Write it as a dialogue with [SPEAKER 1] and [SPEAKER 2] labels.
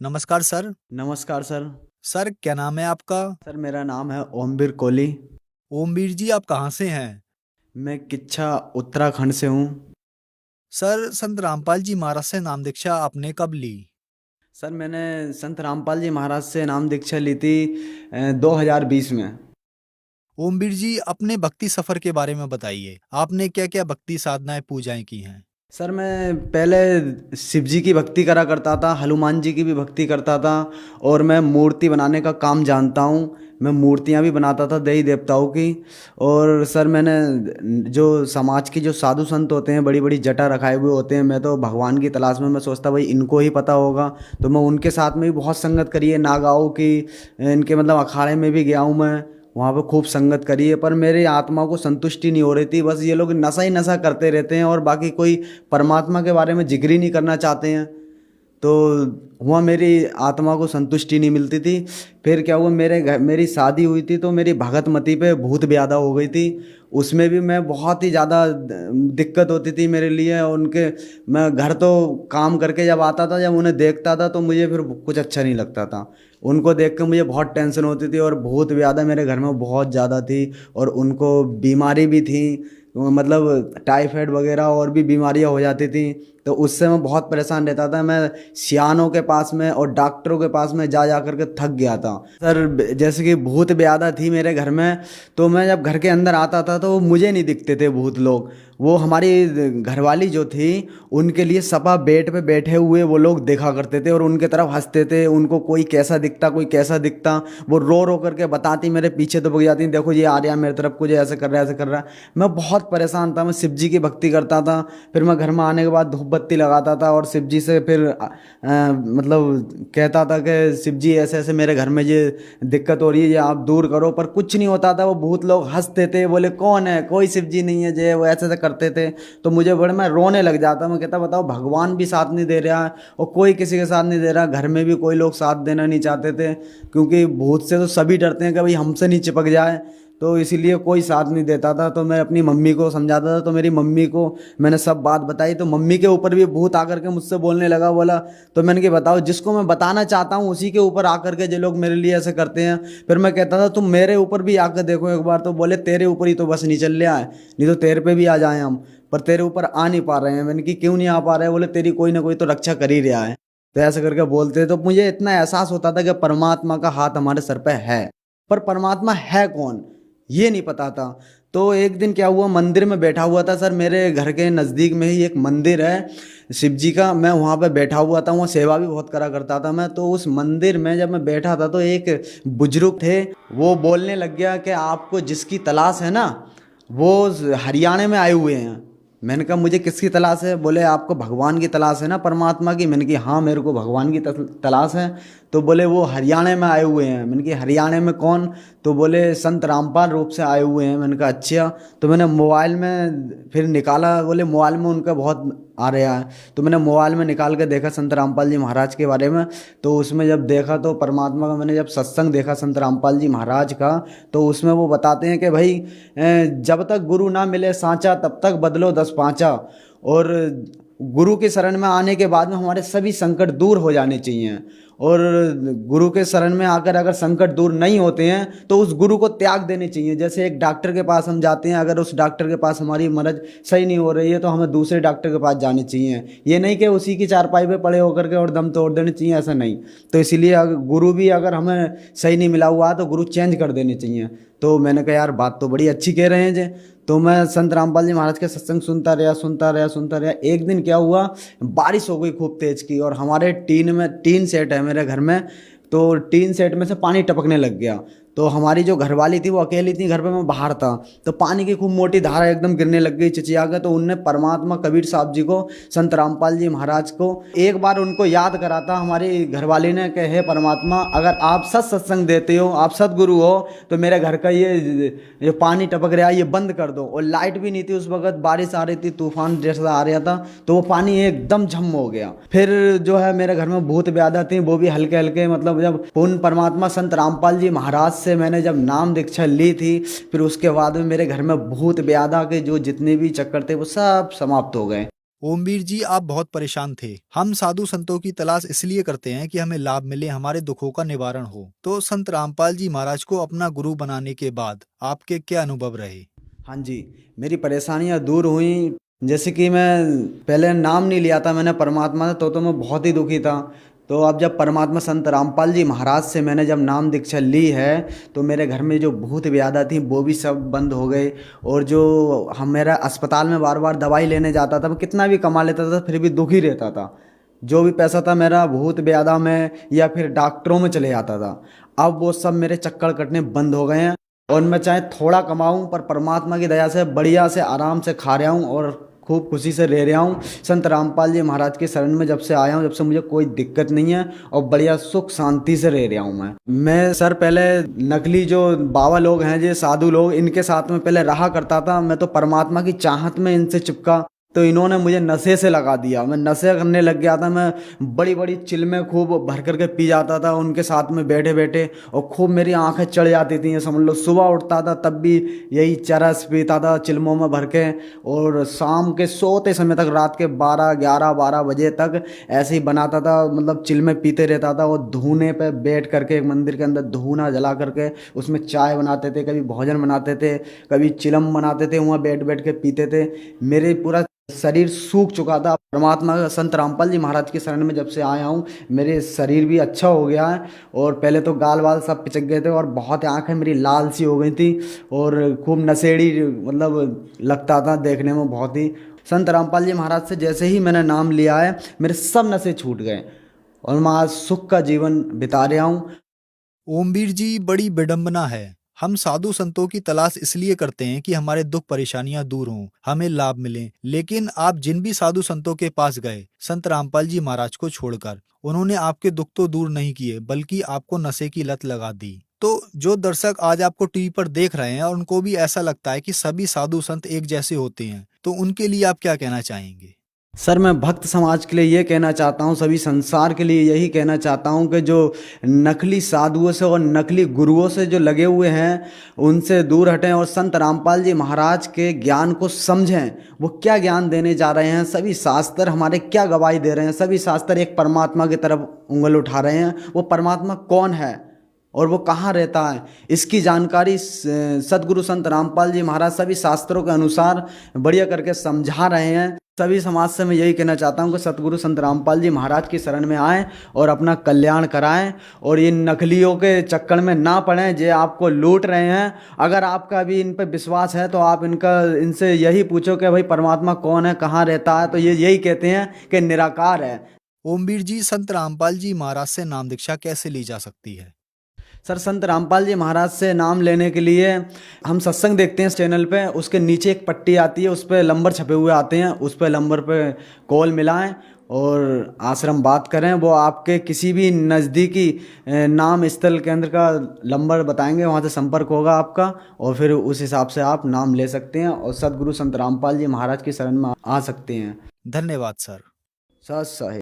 [SPEAKER 1] नमस्कार सर।
[SPEAKER 2] नमस्कार sir.
[SPEAKER 1] Sir क्या नाम है आपका?
[SPEAKER 2] सर मेरा नाम है ओमवीर कोहली।
[SPEAKER 1] ओमवीर जी, आप कहाँ से हैं?
[SPEAKER 2] मैं किच्छा उत्तराखंड से हूँ।
[SPEAKER 1] सर, संत रामपाल जी महाराज से नाम दीक्षा आपने कब ली?
[SPEAKER 2] सर मैंने संत रामपाल जी महाराज से नाम दीक्षा ली थी 2020 में।
[SPEAKER 1] ओमवीर जी, अपने भक्ति सफर के बारे में बताइए। आपने क्या क्या भक्ति साधनाएं पूजाएं की हैं?
[SPEAKER 2] सर मैं पहले शिव जी की भक्ति करा करता था, हनुमान जी की भी भक्ति करता था। और मैं मूर्ति बनाने का काम जानता हूँ। मैं मूर्तियाँ भी बनाता था देवी देवताओं की। और सर मैंने जो समाज के जो साधु संत होते हैं, बड़ी बड़ी जटा रखाए हुए होते हैं, मैं तो भगवान की तलाश में मैं सोचता भाई इनको ही पता होगा। तो मैं उनके साथ में भी बहुत संगत करी है, नागाओं की, इनके मतलब अखाड़े में भी गया हूँ मैं। वहाँ पे खूब संगत करी है, पर मेरी आत्मा को संतुष्टि नहीं हो रही थी। बस ये लोग नशा ही नशा करते रहते हैं और बाकी कोई परमात्मा के बारे में जिक्र ही नहीं करना चाहते हैं। तो हुआ मेरी आत्मा को संतुष्टि नहीं मिलती थी। फिर क्या हुआ, मेरे घर मेरी शादी हुई थी तो मेरी भगतमती पे भूत ब्यादा हो गई थी। उसमें भी मैं बहुत ही ज़्यादा दिक्कत होती थी मेरे लिए। और उनके मैं घर तो काम करके जब आता था, जब उन्हें देखता था तो मुझे फिर कुछ अच्छा नहीं लगता था। उनको देख कर मुझे बहुत टेंशन होती थी और भूत ब्यादा मेरे घर में बहुत ज़्यादा थी। और उनको बीमारी भी थी, मतलब टाइफाइड वगैरह और भी बीमारियां हो जाती थी। तो उससे मैं बहुत परेशान रहता था। मैं सियानों के पास में और डॉक्टरों के पास में जा जा करके थक गया था सर। जैसे कि भूत ब्यादा थी मेरे घर में, तो मैं जब घर के अंदर आता था तो मुझे नहीं दिखते थे भूत लोग। वो हमारी घरवाली जो थी, उनके लिए सपा बेड पे बैठे हुए वो लोग देखा करते थे और उनके तरफ हंसते थे। उनको कोई कैसा दिखता, कोई कैसा दिखता, वो रो रो करके बताती, मेरे पीछे तो भाग जाती, देखो ये आ रहा मेरे तरफ, कुछ ऐसे कर रहा है, ऐसे कर रहा है। मैं बहुत परेशान था। मैं शिव जी की भक्ति करता था। फिर मैं घर में आने के बाद धूप बत्ती लगाता था और शिव जी से फिर मतलब कहता था कि शिव जी ऐसे ऐसे मेरे घर में ये दिक्कत हो रही है, ये आप दूर करो। पर कुछ नहीं होता था। वो भूत लोग हंसते थे, बोले कौन है, कोई शिव जी नहीं है जे, वो ऐसे ऐसे करते थे। तो मुझे बड़े, मैं रोने लग जाता। मैं कहता बताओ, भगवान भी साथ नहीं दे रहा है और कोई किसी के साथ नहीं दे रहा। घर में भी कोई लोग साथ देना नहीं चाहते थे, क्योंकि भूत से तो सभी डरते हैं कि भाई हमसे नहीं चिपक जाए। तो इसीलिए कोई साथ नहीं देता था। तो मैं अपनी मम्मी को समझाता था, तो मेरी मम्मी को मैंने सब बात बताई। तो मम्मी के ऊपर भी भूत आकर के मुझसे बोलने लगा, बोला। तो मैंने कहा बताओ, जिसको मैं बताना चाहता हूँ उसी के ऊपर आकर के जो लोग मेरे लिए ऐसे करते हैं। फिर मैं कहता था तुम मेरे ऊपर भी आकर देखो एक बार। तो बोले तेरे ऊपर ही तो बस नहीं चल रहा है, नहीं तो तेरे पे भी आ जाए हम, पर तेरे ऊपर आ नहीं पा रहे हैं। मैंने कि क्यों नहीं आ पा रहे हैं? बोले तेरी कोई ना कोई तो रक्षा कर ही रहा है। तो ऐसे करके बोलते। तो मुझे इतना एहसास होता था कि परमात्मा का हाथ हमारे सर पे है, पर परमात्मा है कौन ये नहीं पता था। तो एक दिन क्या हुआ, मंदिर में बैठा हुआ था सर। मेरे घर के नज़दीक में ही एक मंदिर है शिव जी का। मैं वहाँ पे बैठा हुआ था, वहाँ सेवा भी बहुत करा करता था मैं। तो उस मंदिर में जब मैं बैठा था तो एक बुजुर्ग थे, वो बोलने लग गया कि आपको जिसकी तलाश है ना, वो हरियाणा में आए हुए हैं। मैंने कहा मुझे किसकी तलाश है? बोले आपको भगवान की तलाश है ना, परमात्मा की। मैंने कहा हाँ मेरे को भगवान की तलाश है। तो बोले वो हरियाणा में आए हुए हैं। मैंने कहा हरियाणा में कौन? तो बोले संत रामपाल रूप से आए हुए हैं। मैंने कहा अच्छा। तो मैंने मोबाइल में फिर निकाला, बोले मोबाइल में उनका बहुत आ रहा है। तो मैंने मोबाइल में निकाल के देखा संत रामपाल जी महाराज के बारे में। तो उसमें जब देखा तो परमात्मा का, मैंने जब सत्संग देखा संत रामपाल जी महाराज का, तो उसमें वो बताते हैं कि भाई जब तक गुरु ना मिले सांचा, तब तक बदलो दस पांचा। और गुरु के शरण में आने के बाद में हमारे सभी संकट दूर हो जाने चाहिए। और गुरु के शरण में आकर अगर संकट दूर नहीं होते हैं तो उस गुरु को त्याग देने चाहिए। जैसे एक डॉक्टर के पास हम जाते हैं, अगर उस डॉक्टर के पास हमारी मर्ज सही नहीं हो रही है तो हमें दूसरे डॉक्टर के पास जाने चाहिए। ये नहीं कि उसी की चारपाई पे पड़े होकर के और दम तोड़ देने चाहिए, ऐसा नहीं। तो इसीलिए अगर गुरु भी अगर हमें सही नहीं मिला हुआ तो गुरु चेंज कर देने चाहिए। तो मैंने कहा यार बात तो बड़ी अच्छी कह रहे हैं जे। तो मैं संत रामपाल जी महाराज के सत्संग सुनता रहा सुनता रहा सुनता रहा। एक दिन क्या हुआ, बारिश हो गई खूब तेज की, और हमारे टीन सेट है मेरे घर में। तो टीन सेट में से पानी टपकने लग गया। तो हमारी जो घरवाली थी वो अकेली थी घर पे, मैं बाहर था। तो पानी की खूब मोटी धारा एकदम गिरने लग गई, चिचिया गए। तो उनने परमात्मा कबीर साहब जी को, संत रामपाल जी महाराज को एक बार उनको याद कराता हमारी घरवाली ने कि हे परमात्मा, अगर आप सत्संग देते हो, आप सदगुरु हो, तो मेरे घर का ये पानी टपक रहा है ये बंद कर दो। और लाइट भी नहीं थी उस वक्त, बारिश आ रही थी, तूफान जैसा आ रहा था। तो वो पानी एकदम झम हो गया। फिर जो है मेरे घर में भूत ब्यादा थी, वो भी हल्के हल्के, मतलब जब पूर्ण परमात्मा संत रामपाल जी महाराज से मैंने जब नाम दीक्षा ली थी, फिर उसके बाद में मेरे घर में भूत ब्यादा के जो जितने भी चक्कर थे वो सब समाप्त हो गए।
[SPEAKER 1] ओमवीर जी, आप बहुत परेशान थे। हम साधु संतों की तलाश इसलिए करते हैं कि हमें लाभ मिले, हमारे दुखों का निवारण हो। तो संत रामपाल जी महाराज को अपना गुरु बनाने के बाद आपके क्या अनुभव रहे?
[SPEAKER 2] हाँ जी, मेरी परेशानियाँ दूर हुई। जैसे कि मैं पहले नाम नहीं लिया था मैंने परमात्मा से, तो मैं बहुत ही दुखी था। तो अब जब परमात्मा संत रामपाल जी महाराज से मैंने जब नाम दीक्षा ली है, तो मेरे घर में जो भूत व्याधा थी वो भी सब बंद हो गए। और जो हम मेरा अस्पताल में बार बार दवाई लेने जाता था, मैं कितना भी कमा लेता था फिर भी दुखी रहता था। जो भी पैसा था मेरा भूत व्याधा में या फिर डॉक्टरों में चले जाता था। अब वो सब मेरे चक्कर कटने बंद हो गए हैं। और मैं चाहे थोड़ा कमाऊं पर परमात्मा की दया से बढ़िया से आराम से खा रहा हूं और खूब खुशी से रह रहा हूं। संत रामपाल जी महाराज के शरण में जब से आया हूं, जब से मुझे कोई दिक्कत नहीं है और बढ़िया सुख शांति से रह रहा हूं। मैं सर पहले नकली जो बाबा लोग हैं, जो साधु लोग, इनके साथ में पहले रहा करता था। मैं तो परमात्मा की चाहत में इनसे चिपका, तो इन्होंने मुझे नशे से लगा दिया। मैं नशे करने लग गया था। मैं बड़ी बड़ी चिल्में खूब भर करके पी जाता था उनके साथ में बैठे बैठे, और खूब मेरी आंखें चढ़ जाती थी। ये समझ लो, सुबह उठता था तब भी यही चरस पीता था चिल्मों में भर के, और शाम के सोते समय तक, रात के 12 बजे तक ऐसे ही बनाता था। मतलब चिल्में पीते रहता था। वो धूने पे बैठ करके, एक मंदिर के अंदर धूना जला करके उसमें चाय बनाते थे, कभी भोजन बनाते थे, कभी चिलम बनाते थे, वहाँ बैठ बैठ के पीते थे। मेरे पूरा शरीर सूख चुका था। परमात्मा संत रामपाल जी महाराज के शरण में जब से आया हूँ, मेरे शरीर भी अच्छा हो गया है। और पहले तो गाल वाल सब पिचक गए थे और बहुत आंखें मेरी लाल सी हो गई थी और खूब नशेड़ी मतलब लगता था देखने में बहुत ही। संत रामपाल जी महाराज से जैसे ही मैंने नाम लिया है, मेरे सब नशे छूट गए और मैं आज सुख का जीवन बिता रहा हूँ।
[SPEAKER 1] ओमवीर जी, बड़ी विडंबना है। हम साधु संतों की तलाश इसलिए करते हैं कि हमारे दुख परेशानियां दूर हों, हमें लाभ मिले। लेकिन आप जिन भी साधु संतों के पास गए, संत रामपाल जी महाराज को छोड़कर, उन्होंने आपके दुख तो दूर नहीं किए, बल्कि आपको नशे की लत लगा दी। तो जो दर्शक आज आपको टीवी पर देख रहे हैं और उनको भी ऐसा लगता है कि सभी साधु संत एक जैसे होते हैं, तो उनके लिए आप क्या कहना चाहेंगे?
[SPEAKER 2] सर मैं भक्त समाज के लिए ये कहना चाहता हूँ, सभी संसार के लिए यही कहना चाहता हूँ कि जो नकली साधुओं से और नकली गुरुओं से जो लगे हुए हैं, उनसे दूर हटें और संत रामपाल जी महाराज के ज्ञान को समझें। वो क्या ज्ञान देने जा रहे हैं, सभी शास्त्र हमारे क्या गवाही दे रहे हैं। सभी शास्त्र एक परमात्मा की तरफ उंगल उठा रहे हैं। वो परमात्मा कौन है और वो कहाँ रहता है, इसकी जानकारी सदगुरु संत रामपाल जी महाराज सभी शास्त्रों के अनुसार बढ़िया करके समझा रहे हैं। सभी समाज से मैं यही कहना चाहता हूँ कि सतगुरु संत रामपाल जी महाराज की शरण में आएं और अपना कल्याण कराएं और ये नकलियों के चक्कर में ना पड़ें जो आपको लूट रहे हैं। अगर आपका भी इन पर विश्वास है तो आप इनसे यही पूछो कि भाई परमात्मा कौन है, कहाँ रहता है, तो ये यही कहते हैं कि निराकार है।
[SPEAKER 1] ओमवीर जी, संत रामपाल जी महाराज से नाम दीक्षा कैसे ली जा सकती है?
[SPEAKER 2] सर संत रामपाल जी महाराज से नाम लेने के लिए हम सत्संग देखते हैं इस चैनल पे, उसके नीचे एक पट्टी आती है, उस पर नंबर छपे हुए आते हैं, उस पर नंबर पे कॉल मिलाएं और आश्रम बात करें। वो आपके किसी भी नज़दीकी नाम स्थल केंद्र का नंबर बताएंगे, वहाँ से संपर्क होगा आपका और फिर उस हिसाब से आप नाम ले सकते हैं और सदगुरु संत रामपाल जी महाराज की शरण में आ सकते हैं।
[SPEAKER 1] धन्यवाद सर।
[SPEAKER 2] सत साहिब।